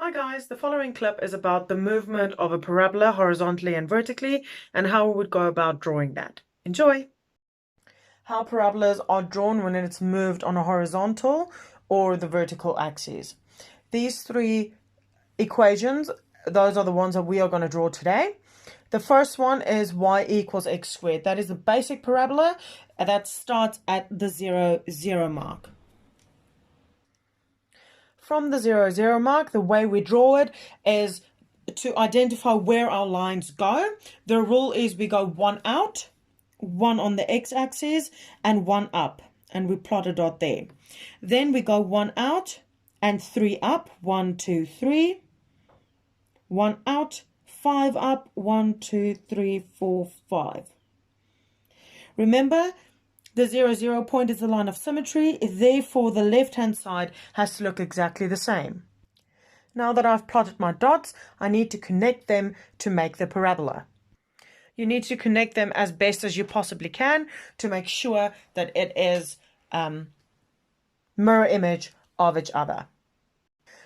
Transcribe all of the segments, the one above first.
Hi guys, the following clip is about the movement of a parabola horizontally and vertically and how we would go about drawing that. Enjoy! How parabolas are drawn when it's moved on a horizontal or the vertical axis. These three equations, those are the ones that we are going to draw today. The first one is y equals x squared. That is the basic parabola that starts at the 0, 0 mark. From the 0, 0 mark, the way we draw it is to identify where our lines go. The rule is we go one out, one on the x-axis, and one up, and we plot a dot there. Then we go one out and three up, 1, 2, 3, one out, 5 up, 1, 2, 3, 4, 5. Remember, the 0, 0 point is the line of symmetry, therefore the left-hand side has to look exactly the same. Now that I've plotted my dots, I need to connect them to make the parabola. You need to connect them as best as you possibly can to make sure that it is mirror image of each other.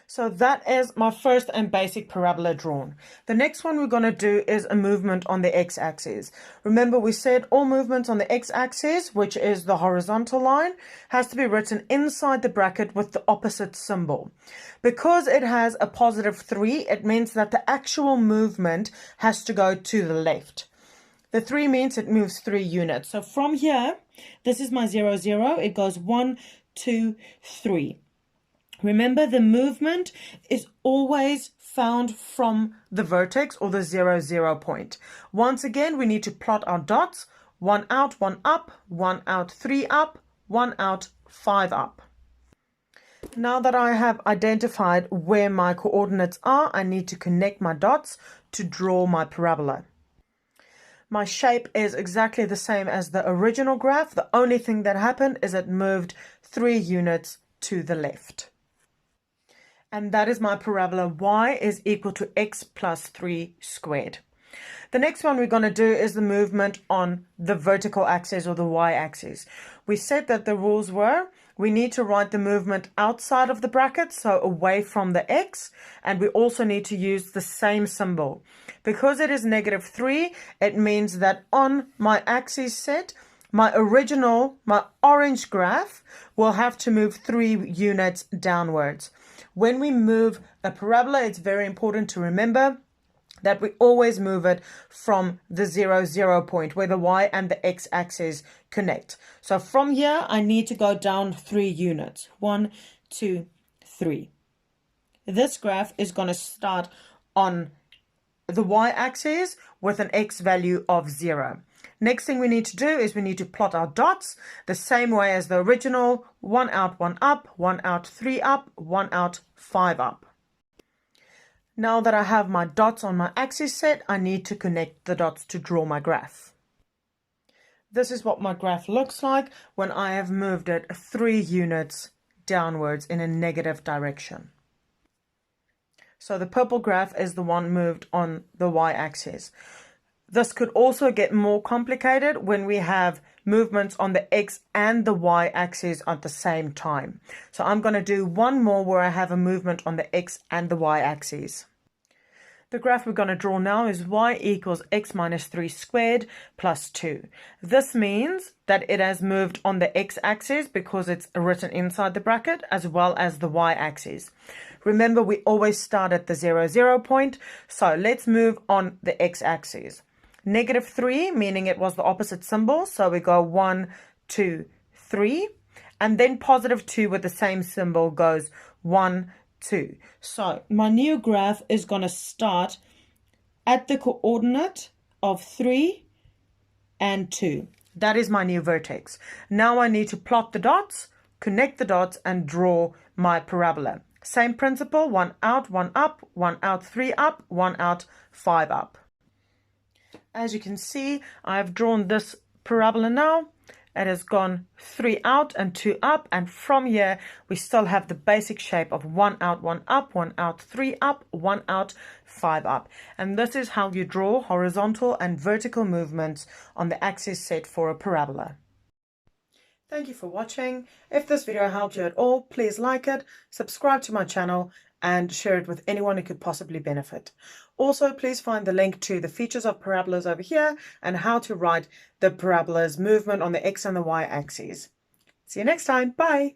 So that is my first and basic parabola drawn. The next one we're going to do is a movement on the x-axis. Remember, we said all movements on the x-axis, which is the horizontal line, has to be written inside the bracket with the opposite symbol. Because it has a positive 3, it means that the actual movement has to go to the left. The 3 means it moves 3 units. So from here, this is my 0, 0. It goes 1, 2, 3. Remember, the movement is always found from the vertex or the 0, 0 point. Once again, we need to plot our dots. 1 out, 1 up, 1 out, 3 up, 1 out, 5 up. Now that I have identified where my coordinates are, I need to connect my dots to draw my parabola. My shape is exactly the same as the original graph. The only thing that happened is it moved 3 units to the left. And that is my parabola. Y is equal to x plus 3 squared. The next one we're going to do is the movement on the vertical axis or the y-axis. We said that the rules were we need to write the movement outside of the bracket, so away from the x, and we also need to use the same symbol. Because it is negative 3, it means that on my axis set, my orange graph will have to move 3 units downwards. When we move a parabola, it's very important to remember that we always move it from the 0, 0 point where the y and the x-axis connect. So from here, I need to go down 3 units. 1, 2, 3. This graph is going to start on the y-axis with an x value of 0. Next thing we need to do is we need to plot our dots the same way as the original. 1 out, 1 up, 1 out, 3 up, 1 out, 5 up. Now that I have my dots on my axis set, I need to connect the dots to draw my graph. This is what my graph looks like when I have moved it 3 units downwards in a negative direction. So the purple graph is the one moved on the y-axis. This could also get more complicated when we have movements on the x and the y-axis at the same time. So I'm going to do one more where I have a movement on the x and the y-axis. The graph we're going to draw now is y equals x minus 3 squared plus 2. This means that it has moved on the x-axis because it's written inside the bracket, as well as the y-axis. Remember, we always start at the 0, 0 point, so let's move on the x-axis. Negative 3, meaning it was the opposite symbol, so we go 1, 2, 3, and then positive 2 with the same symbol goes 1, 2. So my new graph is going to start at the coordinate of 3 and 2. That is my new vertex. Now I need to plot the dots, connect the dots, and draw my parabola. Same principle, 1 out, 1 up, 1 out, 3 up, 1 out, 5 up. As you can see, I have drawn this parabola now. It has gone 3 out and 2 up, and from here we still have the basic shape of 1 out, 1 up, 1 out, 3 up, 1 out, 5 up. And this is how you draw horizontal and vertical movements on the axis set for a parabola. Thank you for watching. If this video helped you at all, please like it, subscribe to my channel, and share it with anyone who could possibly benefit. Also, please find the link to the features of parabolas over here and how to write the parabolas movement on the x and the y axes. See you next time. Bye.